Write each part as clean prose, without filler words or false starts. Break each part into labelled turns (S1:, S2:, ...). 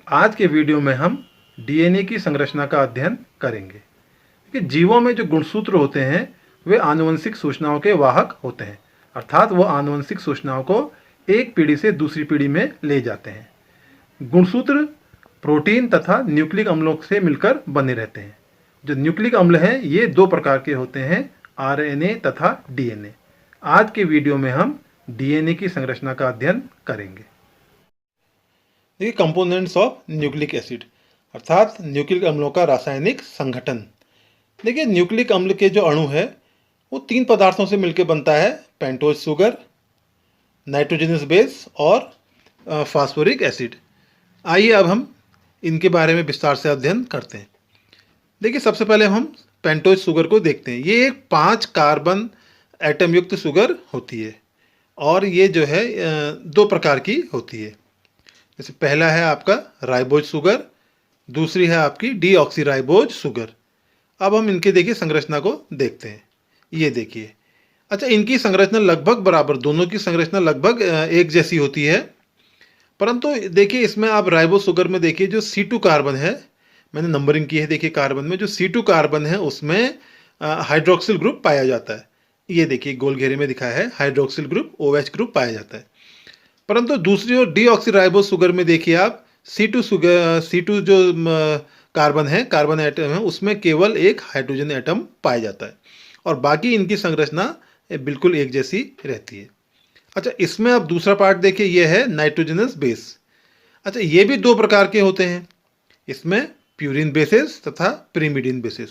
S1: आज के वीडियो में हम डीएनए की संरचना का अध्ययन करेंगे कि जीवों में जो गुणसूत्र होते हैं वे आनुवंशिक सूचनाओं के वाहक होते हैं, अर्थात वो आनुवंशिक सूचनाओं को एक पीढ़ी से दूसरी पीढ़ी में ले जाते हैं। गुणसूत्र प्रोटीन तथा न्यूक्लिक अम्लों से मिलकर बने रहते हैं। जो न्यूक्लिक अम्ल हैं ये दो प्रकार के होते हैं, आरएनए तथा डीएनए। आज के वीडियो में हम डीएनए की संरचना का अध्ययन करेंगे। देखिए, कंपोनेंट्स ऑफ न्यूक्लिक एसिड अर्थात न्यूक्लिक अम्लों का रासायनिक संगठन। देखिए, न्यूक्लिक अम्ल के जो अणु है वो तीन पदार्थों से मिलकर बनता है, पेंटोज शुगर, नाइट्रोजनस बेस और फास्फोरिक एसिड। आइए अब हम इनके बारे में विस्तार से अध्ययन करते हैं। देखिए, सबसे पहले हम पेंटोज शुगर को देखते हैं। ये एक 5 कार्बन एटम युक्त शुगर होती है और ये जो है दो प्रकार की होती है। जैसे पहला है आपका राइबोज शुगर, दूसरी है आपकी डीऑक्सीराइबोज शुगर। अब हम इनके देखिए संरचना को देखते हैं। ये देखिए, अच्छा, इनकी संरचना लगभग बराबर, दोनों की संरचना लगभग एक जैसी होती है, परंतु देखिए इसमें आप राइबोज शुगर में देखिए जो C2 कार्बन है, मैंने नंबरिंग की है, देखिए कार्बन में जो C2 कार्बन है उसमें हाइड्रोक्सिल ग्रुप पाया जाता है। ये देखिए गोल घेरे में दिखाया है, हाइड्रोक्सिल ग्रुप OH ग्रुप पाया जाता है। परंतु दूसरी ओर डीऑक्सीराइबोज शुगर में देखिए आप C2 जो कार्बन है, कार्बन एटम है, उसमें केवल एक हाइड्रोजन एटम पाया जाता है और बाकी इनकी संरचना बिल्कुल एक जैसी रहती है। अच्छा, इसमें अब दूसरा पार्ट देखिए, ये है नाइट्रोजनस बेस। अच्छा, ये भी दो प्रकार के होते हैं, इसमें प्यूरिन बेसिस तथा पिरिमिडिन बेसिस।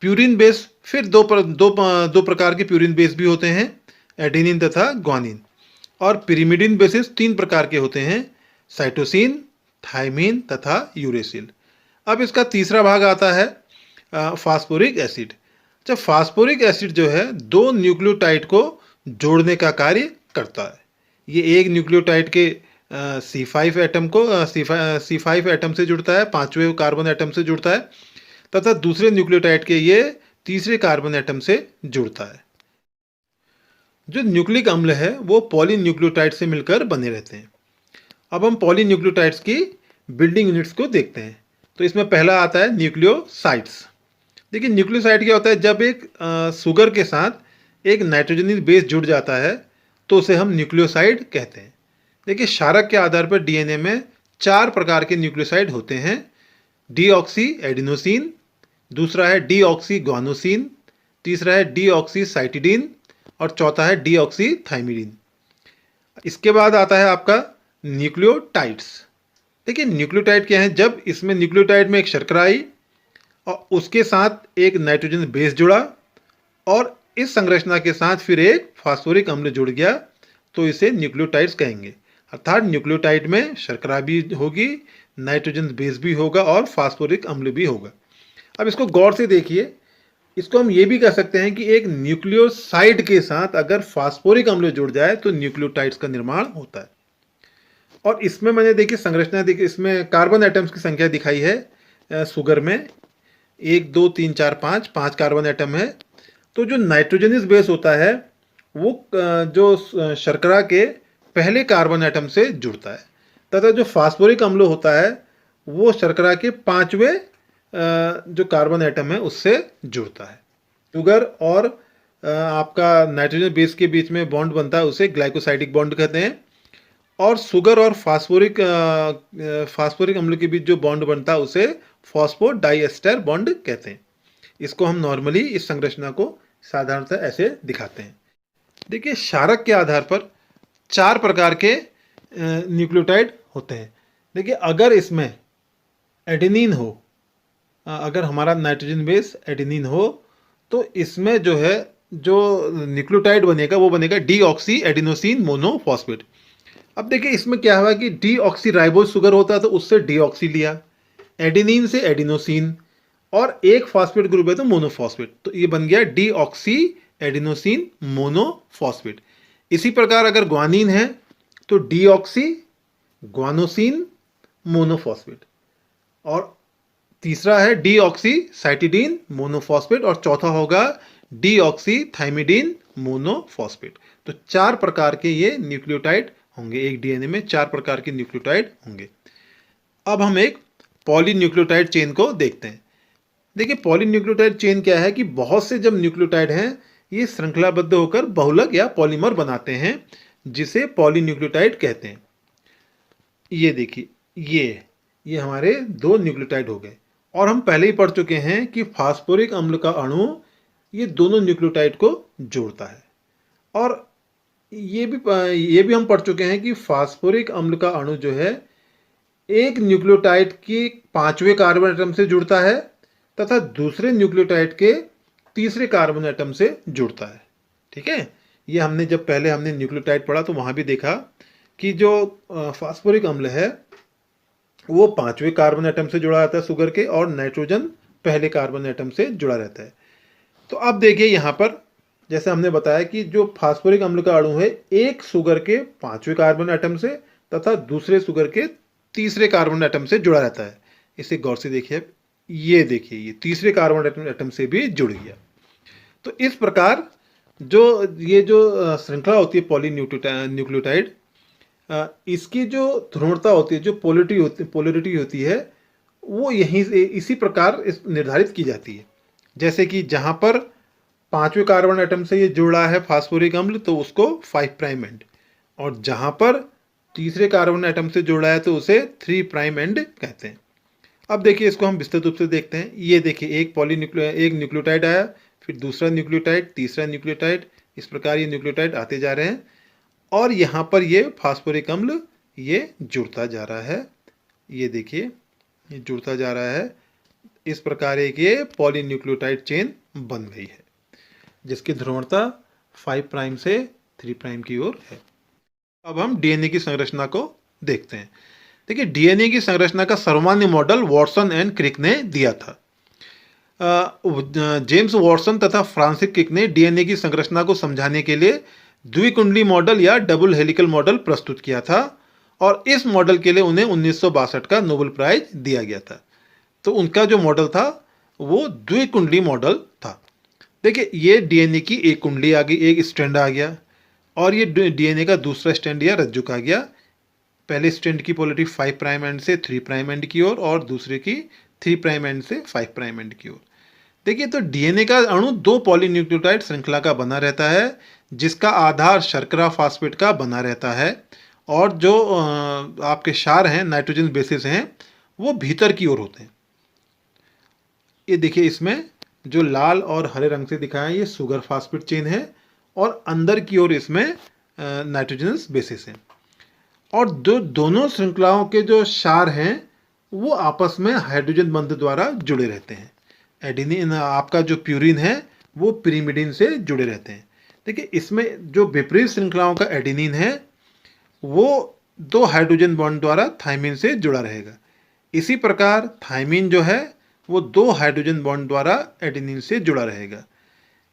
S1: प्यूरिन बेस फिर दो प्रकार के प्यूरिन बेस भी होते हैं, एडेनिन तथा ग्वानिन। और पिरिमिडिन बेसिस 3 प्रकार के होते हैं, साइटोसिन, थायमिन तथा यूरेसिल। अब इसका तीसरा भाग आता है फास्फोरिक एसिड। अच्छा, फास्फोरिक एसिड जो है दो न्यूक्लियोटाइड को जोड़ने का कार्य करता है। ये एक न्यूक्लियोटाइड के C5 एटम को C5 एटम से जुड़ता है, 5वें कार्बन एटम से जुड़ता है, तथा दूसरे न्यूक्लियोटाइड के ये तीसरे कार्बन एटम से जुड़ता है। जो न्यूक्लिक अम्ल है वो पॉलीन्यूक्लियोटाइड से मिलकर बने रहते हैं। अब हम पॉलीन्यूक्लियोटाइड्स की बिल्डिंग यूनिट्स को देखते हैं। तो इसमें पहला आता है न्यूक्लियोसाइड्स। देखिए, न्यूक्लियोसाइड क्या होता है, जब एक शुगर के साथ एक नाइट्रोजनस बेस जुड़ जाता है तो उसे हम न्यूक्लियोसाइड कहते हैं। देखिए, क्षारक के आधार पर डीएनए में 4 प्रकार के न्यूक्लियोसाइड होते हैं। डीऑक्सी एडिनोसिन, दूसरा है डीऑक्सी ग्वानोसिन, तीसरा है डीऑक्सी साइटिडीन और चौथा है डीऑक्सीथाइमिडीन। इसके बाद आता है आपका न्यूक्लियोटाइड्स। देखिए, न्यूक्लियोटाइड क्या है, जब इसमें न्यूक्लियोटाइड में एक शर्करा आई और उसके साथ एक नाइट्रोजन बेस जुड़ा और इस संरचना के साथ फिर एक फास्फोरिक अम्ल जुड़ गया तो इसे न्यूक्लियोटाइड्स कहेंगे। अर्थात न्यूक्लियोटाइड में शर्करा भी होगी, नाइट्रोजन बेस भी होगा और फास्फोरिक अम्ल भी होगा। अब इसको गौर से देखिए, इसको हम ये भी कह सकते हैं कि एक न्यूक्लियोसाइड के साथ अगर फास्फोरिक अम्ल जुड़ जाए तो न्यूक्लियोटाइड्स का निर्माण होता है। और इसमें मैंने देखिए संरचना देखिए, इसमें कार्बन एटम्स की संख्या दिखाई है शुगर में 1 2 3 4 5 कार्बन एटम है। तो जो नाइट्रोजनस बेस होता है वो जो शर्करा के पहले कार्बन एटम से जुड़ता है, तथा जो फास्फोरिक अम्ल होता है वो शर्करा के 5वें जो कार्बन एटम है उससे जुड़ता है। शुगर और आपका नाइट्रोजन बेस के बीच में बॉन्ड बनता है, उसे ग्लाइकोसाइडिक बॉन्ड कहते हैं। और शुगर और फास्फोरिक अम्ल के बीच जो बॉन्ड बनता है उसे फॉस्फोडाइएस्टर बॉन्ड कहते हैं। इसको हम नॉर्मली इस संरचना को साधारणतः ऐसे दिखाते हैं। देखिए, क्षारक के आधार पर 4 प्रकार के न्यूक्लियोटाइड होते हैं। देखिए, अगर इसमें एडेनिन हो, अगर हमारा नाइट्रोजन बेस एडेनिन हो तो इसमें जो है जो न्यूक्लियोटाइड बनेगा वो बनेगा डीऑक्सी एडिनोसिन मोनोफॉस्फेट। अब देखिए, इसमें क्या हुआ कि डीऑक्सीराइबोज शुगर होता है तो उससे डीऑक्सी लिया, एडेनिन से एडिनोसिन और एक फॉस्फेट ग्रुप है तो मोनोफॉस्फेट, तो ये बन गया डीऑक्सी एडिनोसिन मोनोफॉस्फेट। इसी प्रकार अगर ग्वानिन है तो डीऑक्सी ग्वानोसिन मोनोफॉस्फेट, और तीसरा है डीऑक्सी साइटिडीन मोनोफॉस्फेट और चौथा होगा डीऑक्सीथाइमिडीन मोनोफॉस्फेट। तो 4 प्रकार के ये न्यूक्लियोटाइड होंगे, एक डीएनए में 4 प्रकार के न्यूक्लियोटाइड होंगे। अब हम एक पॉलीन्यूक्लियोटाइड चेन को देखते हैं। देखिए पॉलीन्यूक्लियोटाइड चेन क्या है कि बहुत से जब न्यूक्लियोटाइड हैं ये श्रृंखलाबद्ध होकर बहुलक या पॉलीमर बनाते हैं, जिसे पॉलीन्यूक्लियोटाइड कहते हैं। ये देखिए, ये हमारे दो न्यूक्लियोटाइड हो गए। और हम पहले ही पढ़ चुके हैं कि फास्फोरिक अम्ल का अणु ये दोनों न्यूक्लियोटाइड को जोड़ता है। और ये भी हम पढ़ चुके हैं कि फास्फोरिक अम्ल का अणु जो है एक न्यूक्लियोटाइड की पांचवें कार्बन एटम से जुड़ता है तथा दूसरे न्यूक्लियोटाइड के तीसरे कार्बन एटम से जुड़ता है। ठीक है, ये हमने जब पहले हमने न्यूक्लियोटाइड पढ़ा तो वहां भी देखा कि जो फास्फोरिक अम्ल है वो पांचवें कार्बन एटम से जुड़ा रहता है सुगर के, और नाइट्रोजन पहले कार्बन एटम से जुड़ा रहता है। तो अब देखिए यहाँ पर जैसे हमने बताया कि जो फास्फोरिक अम्ल का अणु है एक सुगर के पांचवें कार्बन एटम से तथा दूसरे सुगर के तीसरे कार्बन एटम से जुड़ा रहता है। इसे गौर से देखिए, ये देखिए ये तीसरे कार्बन एटम से भी जुड़ गया। तो इस प्रकार जो श्रृंखला होती है पॉलीन्यूक्लियोटाइड, इसकी जो ध्रुवता होती है, जो पोलरिटी होती है, वो यहीं से इसी प्रकार निर्धारित की जाती है। जैसे कि जहां पर पांचवें कार्बन एटम से ये जुड़ रहा है फास्फोरिक अम्ल तो उसको 5 प्राइम एंड, और जहां पर तीसरे कार्बन एटम से जुड़ रहा है तो उसे 3 प्राइम एंड कहते हैं। अब देखिए इसको हम विस्तृत रूप से देखते हैं। ये देखिए एक न्यूक्लियोटाइड आया, फिर दूसरा न्यूक्लियोटाइड, तीसरा न्यूक्लियोटाइड, इस प्रकार ये न्यूक्लियोटाइड आते जा रहे हैं और यहाँ पर ये फास्फोरिक अम्ल ये जुड़ता जा रहा है। ये देखिए ये जुड़ता जा रहा है। इस प्रकार एक ये पॉलीन्यूक्लियोटाइड चेन बन गई है जिसकी ध्रुवता 5 प्राइम से 3 प्राइम की ओर है। अब हम डीएनए की संरचना को देखते हैं। देखिए डीएनए की संरचना का सर्वमान्य मॉडल वॉटसन एंड क्रिक ने दिया था। जेम्स वॉटसन तथा फ्रांसिस क्रिक ने डीएनए की संरचना को समझाने के लिए द्विकुंडली मॉडल या डबल हेलिकल मॉडल प्रस्तुत किया था और इस मॉडल के लिए उन्हें 1962 का नोबेल प्राइज दिया गया था। तो उनका जो मॉडल था वो द्विकुंडली मॉडल था। देखिए ये डीएनए की एक कुंडली आ गई, एक स्ट्रैंड आ गया, और ये डीएनए का दूसरा स्ट्रैंड या रज्जुक आ गया। पहले स्ट्रैंड की पोलरिटी 5 प्राइम एंड से 3 प्राइम एंड की ओर और दूसरे की 3 प्राइम एंड से 5 प्राइम एंड की ओर। देखिए तो डीएनए का अणु दो पॉलीन्यूक्लियोटाइड श्रृंखला का बना रहता है जिसका आधार शर्करा फास्फेट का बना रहता है, और जो आपके क्षार हैं, नाइट्रोजन बेसिस हैं, वो भीतर की ओर होते हैं। ये देखिए इसमें जो लाल और हरे रंग से दिखाया है ये सुगर फास्फेट चेन है और अंदर की ओर इसमें नाइट्रोजनस बेसिस है। और जो दोनों श्रृंखलाओं के जो क्षार हैं वो आपस में हाइड्रोजन बंध द्वारा जुड़े रहते हैं। एडिनिन आपका जो प्यूरिन है वो पिरिमिडिन से जुड़े रहते हैं। देखिए इसमें जो विपरीत श्रृंखलाओं का एडिनिन है वो 2 हाइड्रोजन बॉन्ड द्वारा थायमिन से जुड़ा रहेगा। इसी प्रकार थायमिन जो है वो 2 हाइड्रोजन बॉन्ड द्वारा एडेनिन से जुड़ा रहेगा।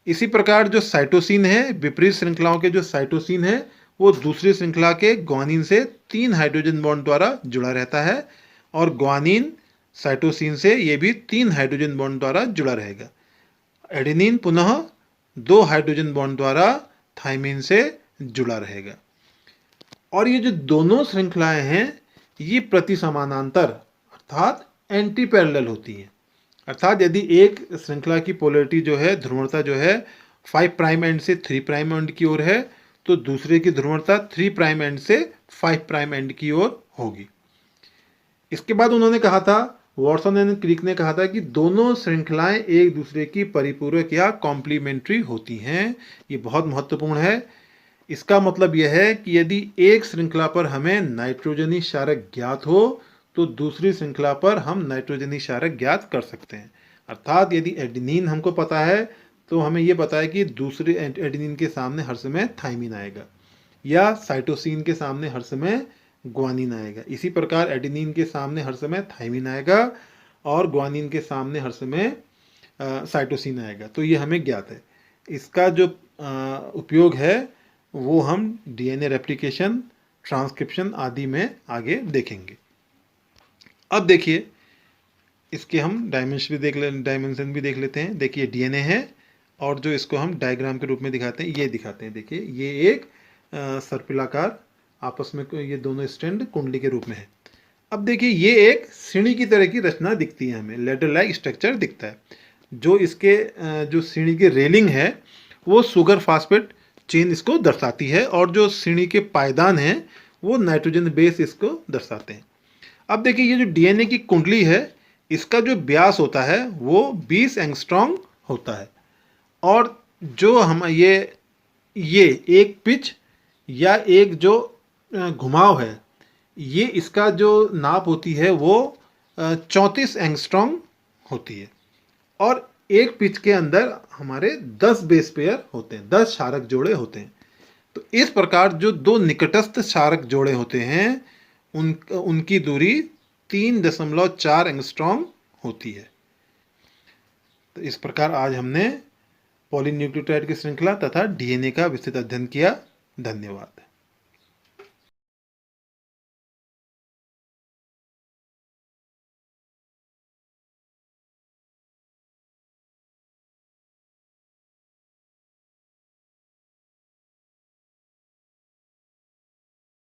S1: इसी प्रकार जो साइटोसिन है, विपरीत श्रृंखलाओं के जो साइटोसिन है वो दूसरी श्रृंखला के ग्वानिन से 3 हाइड्रोजन बॉन्ड द्वारा जुड़ा रहता है, और ग्वानिन साइटोसिन से ये भी 3 हाइड्रोजन बॉन्ड द्वारा जुड़ा रहेगा। एडेनिन पुनः 2 हाइड्रोजन बॉन्ड द्वारा थायमिन से जुड़ा रहेगा। और ये जो दोनों श्रृंखलाएं हैं ये प्रति समानांतर अर्थात एंटी पैरेलल होती हैं। अर्थात यदि एक श्रृंखला की पोलरिटी जो है, ध्रुवता जो है 5 प्राइम एंड से 3 प्राइम एंड की ओर है तो दूसरे की ध्रुवता 3 प्राइम एंड से 5 प्राइम एंड की ओर होगी। इसके बाद उन्होंने कहा था, वॉटसन एंड क्रिक ने कहा था कि दोनों श्रृंखलाएं एक दूसरे की परिपूरक या कॉम्प्लीमेंट्री होती हैं। ये बहुत महत्वपूर्ण है। इसका मतलब यह है कि यदि एक श्रृंखला पर हमें नाइट्रोजनी क्षारक ज्ञात हो तो दूसरी श्रृंखला पर हम नाइट्रोजनी क्षारक ज्ञात कर सकते हैं। अर्थात यदि एडेनिन हमको पता है तो हमें यह पता है कि दूसरे एडेनिन के सामने हर समय थायमिन आएगा, या साइटोसिन के सामने हर समय ग्वानिन आएगा। इसी प्रकार एडेनिन के सामने हर समय थायमिन आएगा और ग्वानिन के सामने हर समय साइटोसिन आएगा। तो ये हमें ज्ञात है। इसका जो उपयोग है वो हम डीएनए रेप्लिकेशन, ट्रांसक्रिप्शन आदि में आगे देखेंगे। अब देखिए इसके हम डायमेंशन भी देख लेते हैं। देखिए डीएनए है और जो इसको हम डायग्राम के रूप में दिखाते हैं, ये दिखाते हैं। देखिए ये एक सर्पिलाकार आपस में ये दोनों स्ट्रैंड कुंडली के रूप में है। अब देखिए ये एक सीढ़ी की तरह की रचना दिखती है, हमें लेडर लाइक स्ट्रक्चर दिखता है। जो इसके जो सीढ़ी की रेलिंग है वो सुगर फास्फेट चेन इसको दर्शाती है, और जो सीढ़ी के पायदान हैं वो नाइट्रोजन बेस इसको दर्शाते हैं। अब देखिए ये जो डीएनए की कुंडली है इसका जो व्यास होता है वो 20 एंगस्ट्रॉम होता है, और जो हम ये एक पिच या एक जो घुमाव है, ये इसका जो नाप होती है वो 34 एंगस्ट्रॉम होती है। और एक पिच के अंदर हमारे 10 बेस पेयर होते हैं, 10 क्षारक जोड़े होते हैं। तो इस प्रकार जो दो निकटस्थ क्षारक जोड़े होते हैं उनकी दूरी 3.4 एंगस्ट्रॉम होती है। तो इस प्रकार आज हमने पॉलीन्यूक्लियोटाइड की श्रृंखला तथा डीएनए का विस्तृत अध्ययन किया। धन्यवाद।